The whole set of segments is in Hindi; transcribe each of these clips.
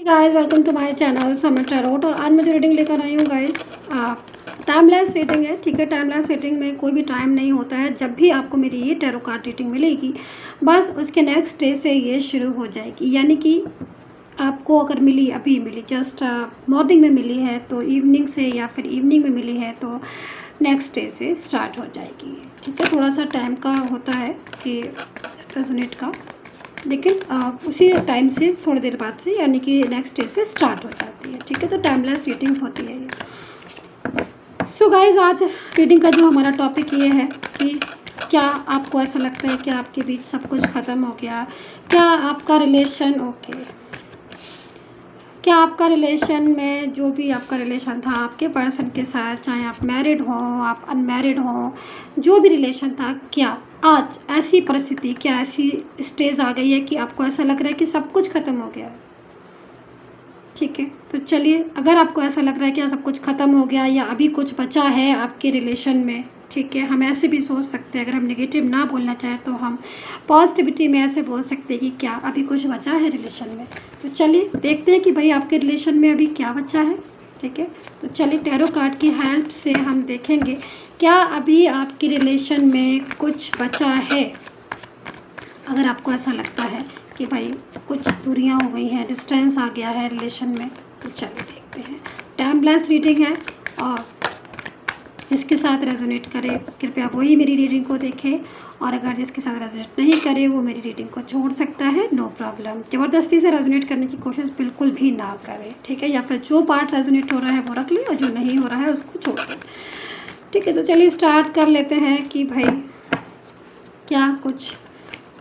Guys welcome to my channel Samar tarot. और आज मैं जो रीडिंग लेकर आई हूँ गाइस टाइमलेस रीडिंग है। ठीक है, टाइमलेस रीडिंग में कोई भी टाइम नहीं होता है। जब भी आपको मेरी ये टैरो कार्ड रीडिंग मिलेगी बस उसके नेक्स्ट डे से ये शुरू हो जाएगी। यानी कि आपको अगर मिली अभी मिली जस्ट मॉर्निंग में मिली है तो इवनिंग से, या फिर इवनिंग में मिली है तो नेक्स्ट डे से स्टार्ट हो जाएगी। ठीक है, थोड़ा सा टाइम का होता है कि रेजोनेट का, लेकिन उसी टाइम से थोड़ी देर बाद से यानी कि नेक्स्ट डे से स्टार्ट हो जाती है। ठीक है, तो टाइमलेस रीडिंग होती है ये। सो गाइज, आज रीडिंग का जो हमारा टॉपिक ये है कि क्या आपको ऐसा लगता है कि आपके बीच सब कुछ ख़त्म हो गया? क्या आपका रिलेशन क्या आपका रिलेशन में जो भी आपका रिलेशन था आपके पर्सन के साथ, चाहे आप मैरिड हो आप अनमैरिड हो, जो भी रिलेशन था, क्या आज ऐसी परिस्थिति, क्या ऐसी स्टेज आ गई है कि आपको ऐसा लग रहा है कि सब कुछ ख़त्म हो गया है? ठीक है, तो चलिए, अगर आपको ऐसा लग रहा है कि सब कुछ ख़त्म हो गया या अभी कुछ बचा है आपके रिलेशन में, ठीक है, हम ऐसे भी सोच सकते हैं, अगर हम नेगेटिव ना बोलना चाहें तो हम पॉजिटिविटी में ऐसे बोल सकते हैं कि क्या अभी कुछ बचा है रिलेशन में। तो चलिए देखते हैं कि भाई आपके रिलेशन में अभी क्या बचा है। ठीक है, तो चलिए टैरो कार्ड की हेल्प से हम देखेंगे क्या अभी आपके रिलेशन में कुछ बचा है। अगर आपको ऐसा लगता है कि भाई कुछ दूरियां हो गई हैं, डिस्टेंस आ गया है रिलेशन में, तो चलिए देखते हैं। टाइमलेस रीडिंग है और जिसके साथ रेजोनेट करे कृपया वही मेरी रीडिंग को देखे, और अगर जिसके साथ रेजोनेट नहीं करे वो मेरी रीडिंग को छोड़ सकता है, नो प्रॉब्लम। ज़बरदस्ती से रेजोनेट करने की कोशिश बिल्कुल भी ना करें। ठीक है, या फिर जो पार्ट रेजोनेट हो रहा है वो रख ले और जो नहीं हो रहा है उसको छोड़ दें। ठीक है, तो चलिए स्टार्ट कर लेते हैं कि भाई क्या कुछ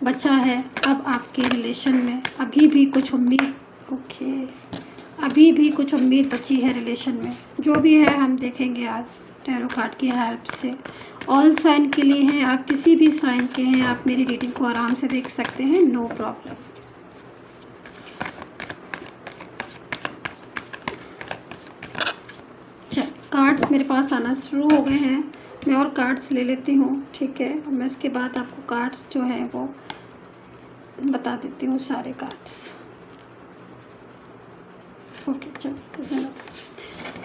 बचा है अब आपके रिलेशन में। अभी भी कुछ उम्मीद, ओके, अभी भी कुछ उम्मीद बची है रिलेशन में। जो भी है हम देखेंगे आज टैरो कार्ड की हेल्प से। ऑल साइन के लिए हैं, आप किसी भी साइन के हैं, आप मेरी रीडिंग को आराम से देख सकते हैं, नो प्रॉब्लम। चल, कार्ड्स मेरे पास आना शुरू हो गए हैं, मैं और कार्ड्स ले लेती हूँ। ठीक है, और मैं इसके बाद आपको कार्ड्स जो है वो बता देती हूँ, सारे कार्ड्स। ओके, चलो।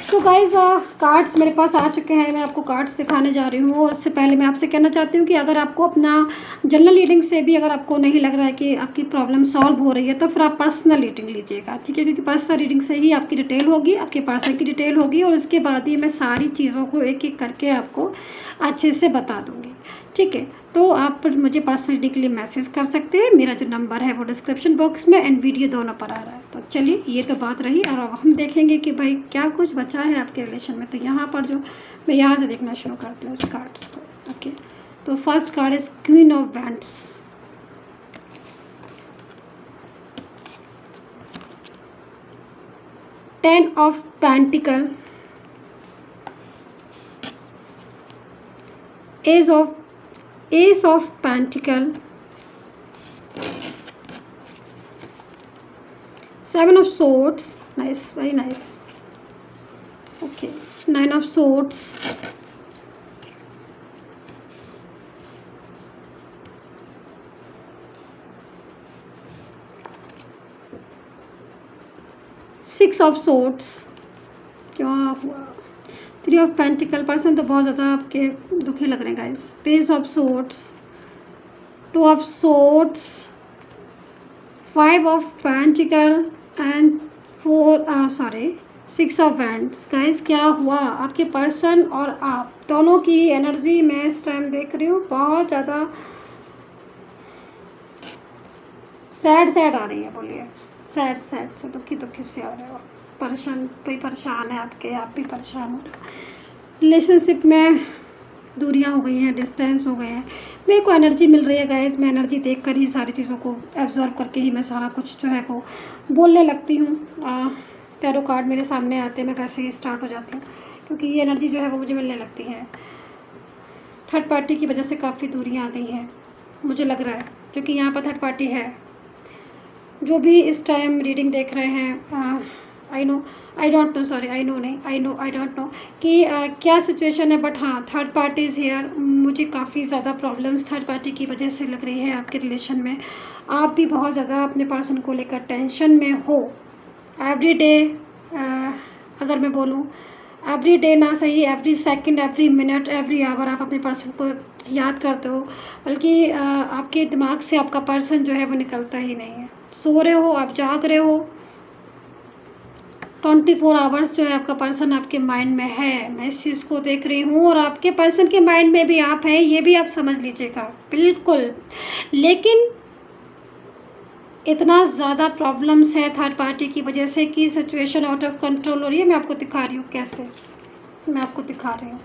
सो गाइज, कार्ड्स मेरे पास आ चुके हैं, मैं आपको कार्ड्स दिखाने जा रही हूँ। और उससे पहले मैं आपसे कहना चाहती हूँ कि अगर आपको अपना जनरल रीडिंग से भी अगर आपको नहीं लग रहा है कि आपकी प्रॉब्लम सॉल्व हो रही है तो फिर आप पर्सनल रीडिंग लीजिएगा। ठीक है, क्योंकि पर्सनल रीडिंग से ही आपकी डिटेल होगी, आपके पर्सन की डिटेल होगी, और उसके बाद ही मैं सारी चीज़ों को एक एक करके आपको अच्छे से बता दूँगी। ठीक है, तो आप मुझे पर्सनली के लिए मैसेज कर सकते हैं। मेरा जो नंबर है वो डिस्क्रिप्शन बॉक्स में एंड वीडियो दोनों पर आ रहा है। तो चलिए, ये तो बात रही, और अब हम देखेंगे कि भाई क्या कुछ बचा है आपके रिलेशन में। तो यहाँ पर जो मैं यहाँ से देखना शुरू करती हूँ इस कार्ड्स को। ओके, तो first card is queen of wands, ten of pentacle, S of pentacle, seven of swords, nice, very nice. Okay, nine of swords, six of swords, क्या हुआ? थ्री ऑफ पेंटिकल, पर्सन तो बहुत ज़्यादा आपके दुखी लग रहे हैं guys. Page of swords, two of swords, five of pentacle and six of wands. Guys, क्या हुआ? आपके पर्सन और आप दोनों की एनर्जी मैं इस टाइम देख रही हूँ बहुत ज़्यादा सैड आ रही है। बोलिए, सैड से, दुखी से आ रहे हो, परेशान, कोई परेशान है आपके, आप भी परेशान हो रहे हो। रिलेशनशिप में दूरियां हो गई हैं, डिस्टेंस हो गए हैं। मेरे को एनर्जी मिल रही है गाइस, मैं एनर्जी देखकर ही सारी चीज़ों को एब्जॉर्व करके ही मैं सारा कुछ जो है वो बोलने लगती हूँ। टैरो कार्ड मेरे सामने आते मैं वैसे ही स्टार्ट हो जाती हूँ, क्योंकि ये एनर्जी जो है वो मुझे मिलने लगती है। थर्ड पार्टी की वजह से काफ़ी दूरियाँ आ गई हैं मुझे लग रहा है, क्योंकि यहाँ पर थर्ड पार्टी है। जो भी इस टाइम रीडिंग देख रहे हैं, आई डोंट नो कि क्या सिचुएशन है, बट हाँ, थर्ड पार्टी इज़ हियर। मुझे काफ़ी ज़्यादा प्रॉब्लम्स थर्ड पार्टी की वजह से लग रही है आपके रिलेशन में। आप भी बहुत ज़्यादा अपने पर्सन को लेकर टेंशन में हो। एवरी डे, अगर मैं बोलूँ एवरी डे ना सही, every second, every minute, every hour आप अपने पर्सन को याद करते हो, बल्कि आपके दिमाग से आपका पर्सन जो है वो निकलता ही नहीं है। सो रहे हो, आप जाग रहे हो, 24 आवर्स जो है आपका पर्सन आपके माइंड में है। मैं इस चीज़ को देख रही हूँ, और आपके पर्सन के माइंड में भी आप हैं, ये भी आप समझ लीजिएगा बिल्कुल। लेकिन इतना ज़्यादा प्रॉब्लम्स है थर्ड पार्टी की वजह से कि सिचुएशन आउट ऑफ कंट्रोल हो रही है। मैं आपको दिखा रही हूँ कैसे, मैं आपको दिखा रही हूँ।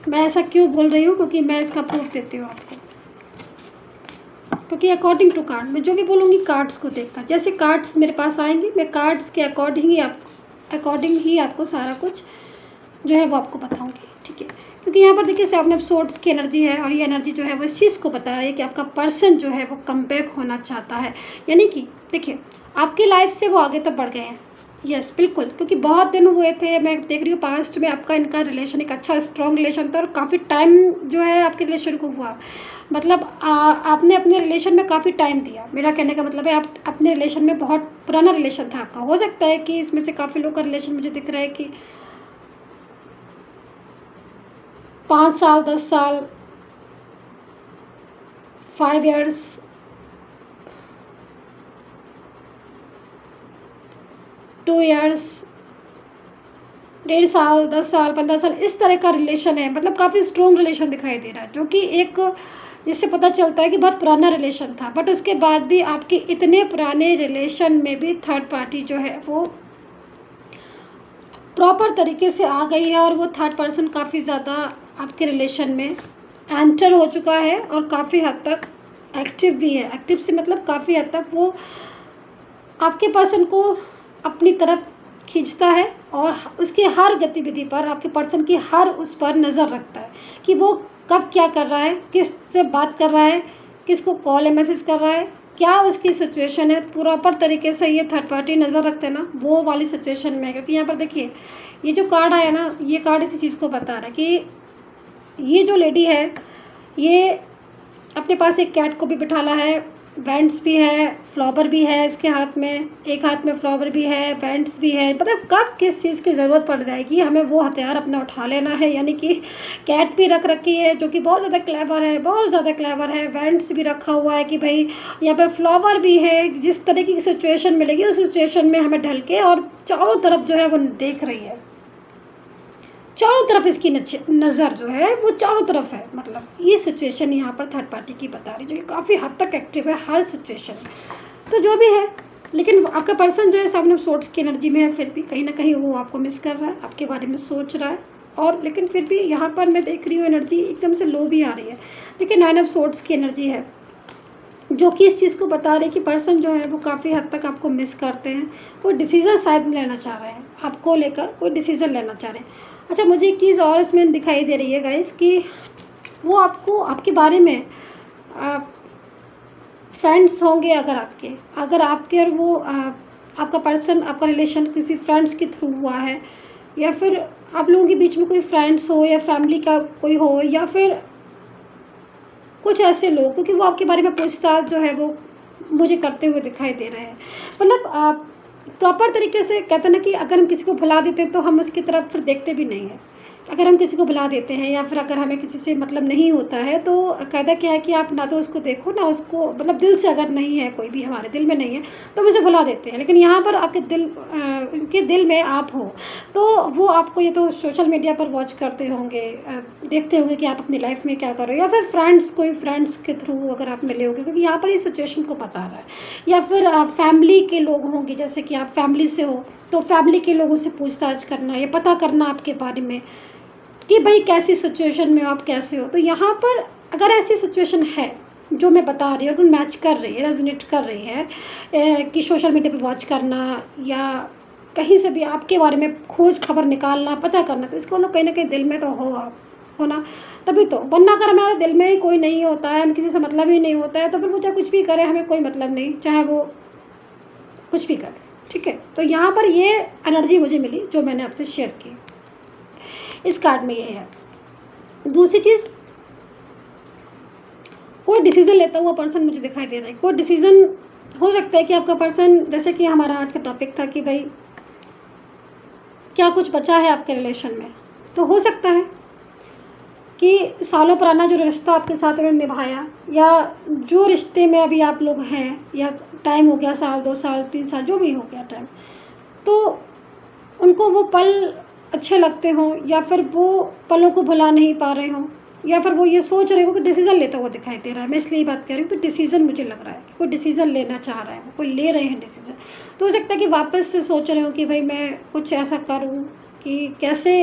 मैं ऐसा क्यों बोल रही हूँ, क्योंकि मैं इसका प्रूफ देती हूँ आपको। क्योंकि अकॉर्डिंग टू कार्ड, मैं जो भी बोलूँगी कार्ड्स को देखकर, जैसे कार्ड्स मेरे पास आएंगे मैं कार्ड्स के अकॉर्डिंग ही आपको सारा कुछ जो है वो आपको बताऊँगी, ठीक है। क्योंकि यहाँ पर देखिए 7 ऑफ सोर्ड्स की एनर्जी है, और ये एनर्जी जो है वो इस चीज़ को बता रही है कि आपका पर्सन जो है वो कम बैक होना चाहता है। यानी कि देखिए आपकी लाइफ से वो आगे तक बढ़ गए हैं, यस बिल्कुल। क्योंकि बहुत दिन हुए थे, मैं देख रही हूँ पास्ट में आपका इनका रिलेशन एक अच्छा स्ट्रॉन्ग रिलेशन था, और काफ़ी टाइम जो है आपके रिलेशन को हुआ। मतलब आपने अपने रिलेशन में काफ़ी टाइम दिया। मेरा कहने का मतलब है आप अपने रिलेशन में, बहुत पुराना रिलेशन था आपका। हो सकता है कि इसमें से काफ़ी लोग का रिलेशन मुझे दिख रहा है कि 5 साल, 10 साल, 5 years, 2 years, 1.5 साल, 10 साल, 15 साल, इस तरह का रिलेशन है। मतलब काफ़ी स्ट्रॉन्ग रिलेशन दिखाई दे रहा है, जो कि एक जिससे पता चलता है कि बहुत पुराना रिलेशन था। बट उसके बाद भी आपके इतने पुराने रिलेशन में भी थर्ड पार्टी जो है वो प्रॉपर तरीके से आ गई है, और वो थर्ड पर्सन काफ़ी ज़्यादा आपके रिलेशन में एंटर हो चुका है, और काफ़ी हद तक एक्टिव भी है। एक्टिव से मतलब काफ़ी हद तक वो आपके पर्सन को अपनी तरफ खींचता है, और उसकी हर गतिविधि पर, आपके पर्सन की हर उस पर नज़र रखता है कि वो कब क्या कर रहा है, किससे बात कर रहा है, किसको कॉल या मैसेज कर रहा है, क्या उसकी सिचुएशन है। प्रॉपर तरीके से ये थर्ड पार्टी नज़र रखते हैं ना, वो वाली सिचुएशन में है। क्योंकि यहाँ पर देखिए ये जो कार्ड आया ना, ये कार्ड इसी चीज़ को बता रहा है कि ये जो लेडी है ये अपने पास एक कैट को भी बिठाला है, बैंड्स भी है, फ्लावर भी है इसके हाथ में, एक हाथ में फ्लावर भी है, बैंड्स भी है। मतलब कब किस चीज़ की ज़रूरत पड़ जाएगी हमें वो हथियार अपना उठा लेना है। यानी कि कैट भी रख रखी है जो कि बहुत ज़्यादा क्लेवर है, बहुत ज़्यादा क्लेवर है। बैंड्स भी रखा हुआ है कि भाई यहाँ पे फ्लावर भी है। जिस तरीके की सिचुएशन मिलेगी उस सिचुएशन में हमें ढल के, और चारों तरफ जो है वो देख रही है, चारों तरफ इसकी नज़र जो है वो चारों तरफ है। मतलब ये सिचुएशन यहाँ पर थर्ड पार्टी की बता रही, जो कि काफ़ी हद तक एक्टिव है हर सिचुएशन में। तो जो भी है, लेकिन आपका पर्सन जो है 7 ऑफ सोर्ड्स की एनर्जी में है, फिर भी कहीं ना कहीं वो आपको मिस कर रहा है, आपके बारे में सोच रहा है। और लेकिन फिर भी यहाँ पर मैं देख रही हूँ एनर्जी एकदम से लो भी आ रही है। देखिए 9 ऑफ सोर्ड्स की एनर्जी है, जो कि इस चीज़ को बता रही है कि पर्सन जो है वो काफ़ी हद तक आपको मिस करते हैं। कोई डिसीज़न शायद लेना चाह रहे हैं, आपको लेकर कोई डिसीज़न लेना चाह रहे हैं। अच्छा, मुझे एक चीज़ और इसमें दिखाई दे रही है गाइस, कि वो आपको आपके बारे में फ्रेंड्स होंगे, अगर आपके और वो आपका पर्सन, आपका रिलेशन किसी फ्रेंड्स के थ्रू हुआ है, या फिर आप लोगों के बीच में कोई फ्रेंड्स हो, या फैमिली का कोई हो, या फिर कुछ ऐसे लोग, क्योंकि वो आपके बारे में पूछताछ जो है वो मुझे करते हुए दिखाई दे रहे हैं। मतलब प्रॉपर तरीके से कहते हैं ना कि अगर हम किसी को भुला देते हैं तो हम उसकी तरफ फिर देखते भी नहीं हैं। अगर हम किसी को भुला देते हैं, या फिर अगर हमें किसी से मतलब नहीं होता है, तो कायदा क्या है कि आप ना तो उसको देखो, ना उसको, मतलब दिल से अगर नहीं है, कोई भी हमारे दिल में नहीं है तो हम उसे भुला देते हैं। लेकिन यहाँ पर आपके उनके दिल में आप हो, तो वो आपको, ये तो सोशल मीडिया पर वॉच करते होंगे, देखते होंगे कि आप अपनी लाइफ में क्या कर रहे हो, या फिर कोई फ्रेंड्स के थ्रू अगर आप मिले होंगे, क्योंकि यहाँ पर ये सिचुएशन को बता रहा है। या फिर फैमिली के लोग होंगे, जैसे कि आप फैमिली से हो तो फैमिली के लोगों से पूछताछ करना, या पता करना आपके बारे में कि भाई कैसी सिचुएशन में हो, आप कैसे हो। तो यहाँ पर अगर ऐसी सिचुएशन है जो मैं बता रही हूँ, अगर मैच कर रही है, रेजोनेट कर रही है, कि सोशल मीडिया पे वॉच करना या कहीं से भी आपके बारे में खोज खबर निकालना, पता करना, तो इसको कहीं ना कहीं दिल में तो होना तभी तो। वरना अगर हमारे दिल में ही कोई नहीं होता है, हम किसी से मतलब ही नहीं होता है, तो फिर वो चाहे कुछ भी करे हमें कोई मतलब नहीं, चाहे वो कुछ भी करे, ठीक है। तो यहाँ पर ये एनर्जी मुझे मिली जो मैंने आपसे शेयर की, इस कार्ड में ये है। दूसरी चीज़, कोई डिसीज़न लेता हुआ पर्सन मुझे दिखाई दे रहा है। कोई डिसीज़न हो सकता है कि आपका पर्सन, जैसे कि हमारा आज का टॉपिक था कि भाई क्या कुछ बचा है आपके रिलेशन में, तो हो सकता है कि सालों पुराना जो रिश्ता आपके साथ उन्होंने निभाया, या जो रिश्ते में अभी आप लोग हैं, या टाइम हो गया, साल 2 साल 3 साल जो भी हो गया टाइम, तो उनको वो पल अच्छे लगते हों, या फिर वो पलों को भुला नहीं पा रहे हों, या फिर वो ये सोच रहे हो कि डिसीज़न लेता हुआ दिखाई दे रहा है। मैं इसलिए बात कर रही हूँ कि डिसीज़न मुझे लग रहा है कि कोई डिसीज़न लेना चाह रहा है, वो कोई ले रहे हैं डिसीज़न। तो हो सकता है कि वापस से सोच रहे हो कि भाई मैं कुछ ऐसा करूँ कि कैसे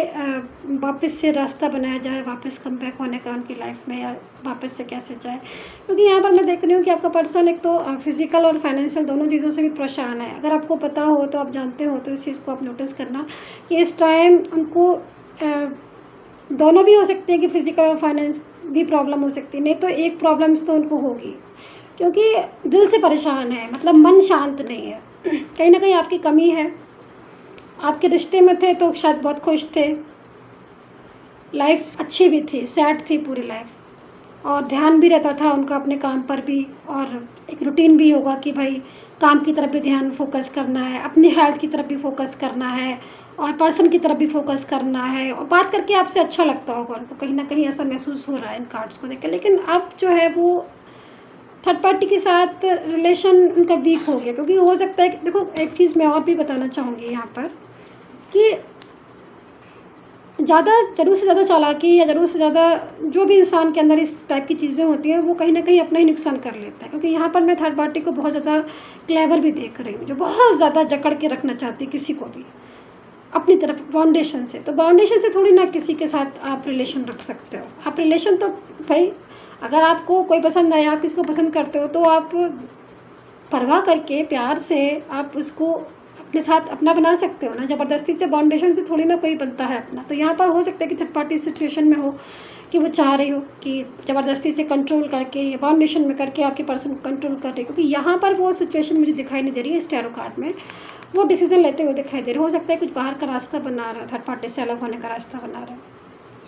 वापस से रास्ता बनाया जाए, वापस कम बैक होने का उनकी लाइफ में, या वापस से कैसे जाए। क्योंकि यहाँ पर मैं देख रही हूँ कि आपका पर्सन एक तो फिज़िकल और फाइनेंशियल दोनों चीज़ों से भी परेशान है। अगर आपको पता हो, तो आप जानते हो, तो इस चीज़ को आप नोटिस करना कि इस टाइम उनको दोनों भी हो सकते हैं कि फिज़िकल और फाइनेंस भी प्रॉब्लम हो सकती है, नहीं तो एक प्रॉब्लम्स तो उनको होगी, क्योंकि दिल से परेशान है, मतलब मन शांत नहीं है। कहीं ना कहीं आपकी कमी है। आपके रिश्ते में थे तो शायद बहुत खुश थे, लाइफ अच्छी भी थी, सैड थी पूरी लाइफ, और ध्यान भी रहता था उनका अपने काम पर भी, और एक रूटीन भी होगा कि भाई काम की तरफ भी ध्यान फोकस करना है, अपनी हेल्थ की तरफ भी फोकस करना है, और पर्सन की तरफ भी फोकस करना है, और बात करके आपसे अच्छा लगता होगा उनको, कहीं ना कहीं ऐसा महसूस हो रहा है इन कार्ड्स को देख कर। लेकिन अब जो है वो थर्ड पार्टी के साथ रिलेशन उनका वीक हो गया, क्योंकि हो सकता है कि देखो, एक चीज़ मैं और भी बताना चाहूँगी यहाँ पर कि ज़रूर से ज़्यादा चालाकी, या ज़रूर से ज़्यादा जो भी इंसान के अंदर इस टाइप की चीज़ें होती हैं, वो कहीं ना कहीं अपना ही नुकसान कर लेता है। क्योंकि यहाँ पर मैं थर्ड पार्टी को बहुत ज़्यादा क्लेवर भी देख रही हूँ, जो बहुत ज़्यादा जकड़ के रखना चाहती है किसी को भी अपनी तरफ बाउंडेशन से। तो बाउंडेशन से थोड़ी ना किसी के साथ आप रिलेशन रख सकते हो। आप रिलेशन तो भाई, अगर आपको कोई पसंद आया, आप किसको पसंद करते हो, तो आप परवाह करके प्यार से आप उसको अपने साथ अपना बना सकते हो ना। ज़बरदस्ती से, बाउंडेशन से थोड़ी ना कोई बनता है अपना। तो यहाँ पर हो सकता है कि थर्ड पार्टी सिचुएशन में हो कि वो चाह रही हो कि ज़बरदस्ती से कंट्रोल करके, या बाउंडेशन में करके आपके पर्सन को कंट्रोल कर रही हो, क्योंकि यहाँ पर वो सिचुएशन मुझे दिखाई नहीं दे रही है इस टैरो कार्ड में। वो डिसीजन लेते हुए दिखाई दे रहे हो सकता है कुछ बाहर का रास्ता बना रहे हो, थर्ड पार्टी से अलग होने का रास्ता बना रहे हो,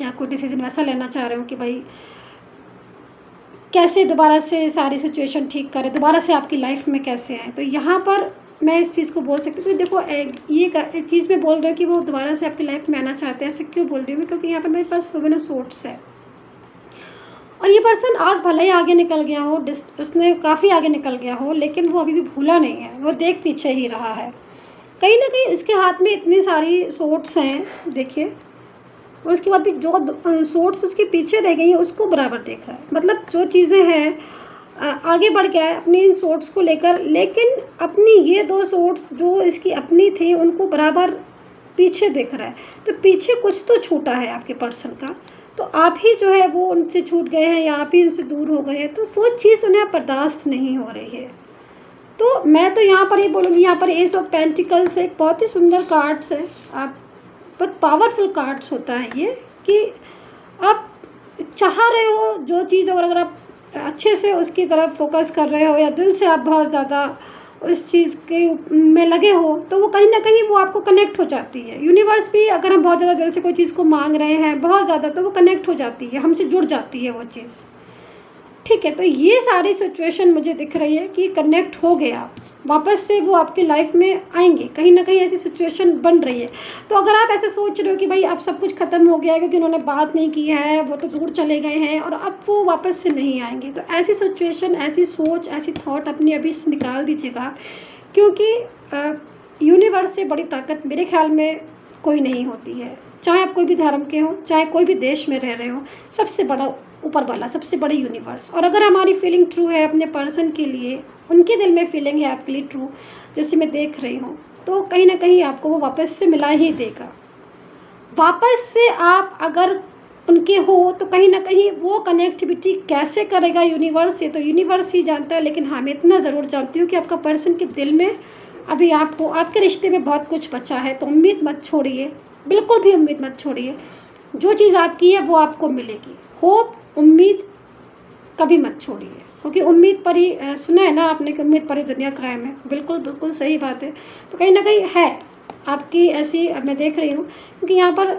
या कोई डिसीजन वैसा लेना चाह रहे हो कि भाई कैसे दोबारा से सारी सिचुएशन ठीक करें, दोबारा से आपकी लाइफ में कैसे आए। तो यहाँ पर मैं इस चीज़ को बोल सकती हूँ। देखो, ये चीज़ मैं बोल रही हूँ कि वो दोबारा से आपकी लाइफ में आना चाहते हैं। ऐसे क्यों बोल रही हूँ, क्योंकि यहाँ पर मेरे पास 7 सोर्ट्स है, और ये पर्सन आज भले ही आगे निकल गया हो, उसने काफ़ी आगे निकल गया हो, लेकिन वो अभी भी भूला नहीं है, वो देख पीछे ही रहा है। कहीं ना कहीं उसके हाथ में इतनी सारी सोर्ट्स हैं, देखिए, और उसके बाद भी जो सोर्ट्स उसके पीछे रह गई हैं उसको बराबर देख रहा है। मतलब जो चीज़ें हैं, आगे बढ़ गया है अपनी इन सोर्ट्स को लेकर, लेकिन अपनी ये 2 सोर्ट्स जो इसकी अपनी थी उनको बराबर पीछे देख रहा है। तो पीछे कुछ तो छूटा है आपके पर्सन का, तो आप ही जो है वो उनसे छूट गए हैं, या आप ही उनसे दूर हो गए हैं, तो वो चीज़ उन्हें बर्दाश्त नहीं हो रही है। तो मैं तो यहाँ पर ये बोलूँगी, यहाँ पर एस ऑफ पेंटिकल्स एक बहुत ही सुंदर कार्ड्स है, आप बहुत पावरफुल कार्ड्स होता है ये, कि आप चाह रहे हो जो चीज़, और अगर आप अच्छे से उसकी तरफ फोकस कर रहे हो, या दिल से आप बहुत ज़्यादा उस चीज़ के में लगे हो, तो वो कहीं ना कहीं वो आपको कनेक्ट हो जाती है। यूनिवर्स भी, अगर हम बहुत ज़्यादा दिल से कोई चीज़ को मांग रहे हैं बहुत ज़्यादा, तो वो कनेक्ट हो जाती है, हमसे जुड़ जाती है वो चीज़। ठीक है, तो ये सारी सिचुएशन मुझे दिख रही है कि कनेक्ट हो गया, वापस से वो आपकी लाइफ में आएंगे, कहीं ना कहीं ऐसी सिचुएशन बन रही है। तो अगर आप ऐसे सोच रहे हो कि भाई अब सब कुछ ख़त्म हो गया है, क्योंकि उन्होंने बात नहीं की है, वो तो दूर चले गए हैं और अब वो वापस से नहीं आएंगे, तो ऐसी सिचुएशन, ऐसी सोच, ऐसी थॉट अपनी अभी से निकाल दीजिएगा, क्योंकि यूनिवर्स से बड़ी ताकत मेरे ख्याल में कोई नहीं होती है। चाहे आप कोई भी धर्म के हो, चाहे कोई भी देश में रह रहे हो, सबसे बड़ा ऊपर वाला, सबसे बड़े यूनिवर्स। और अगर हमारी फीलिंग ट्रू है अपने पर्सन के लिए, उनके दिल में फीलिंग है आपके लिए ट्रू, जैसे मैं देख रही हूँ, तो कहीं ना कहीं आपको वो वापस से मिला ही देगा। वापस से आप अगर उनके हो, तो कहीं ना कहीं वो कनेक्टिविटी कैसे करेगा यूनिवर्स, ये तो यूनिवर्स ही जानता है। लेकिन हाँ, मैं इतना ज़रूर जानती हूँ कि आपका पर्सन के दिल में अभी आपको, आपके रिश्ते में बहुत कुछ बचा है। तो उम्मीद मत छोड़िए, बिल्कुल भी उम्मीद मत छोड़िए। जो चीज़ आपकी है वो आपको मिलेगी। होप, उम्मीद कभी मत छोड़िए, क्योंकि उम्मीद पर ही, सुना है ना आपने कि उम्मीद पर ही दुनिया कायम है। बिल्कुल बिल्कुल सही बात है। तो कहीं ना कहीं है आपकी ऐसी, मैं देख रही हूँ, क्योंकि यहाँ पर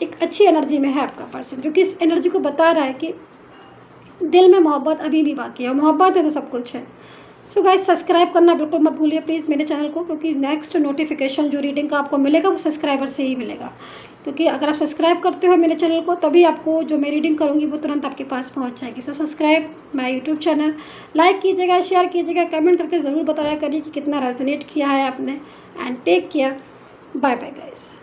एक अच्छी एनर्जी में है आपका पर्सन, जो कि इस एनर्जी को बता रहा है कि दिल में मोहब्बत अभी भी बाकी है। मोहब्बत है तो सब कुछ है। सो गाइस सब्सक्राइब करना बिल्कुल मत भूलिए प्लीज़ मेरे चैनल को, क्योंकि नेक्स्ट नोटिफिकेशन जो रीडिंग का आपको मिलेगा वो सब्सक्राइबर से ही मिलेगा। क्योंकि अगर आप सब्सक्राइब करते हो मेरे चैनल को तभी आपको जो मैं रीडिंग करूँगी वो तुरंत आपके पास पहुँच जाएगी। So subscribe my YouTube channel, like कीजिएगा, शेयर कीजिएगा, कमेंट करके ज़रूर बताया करिए कि कितना रेजोनेट किया है आपने। And take care, bye bye guys.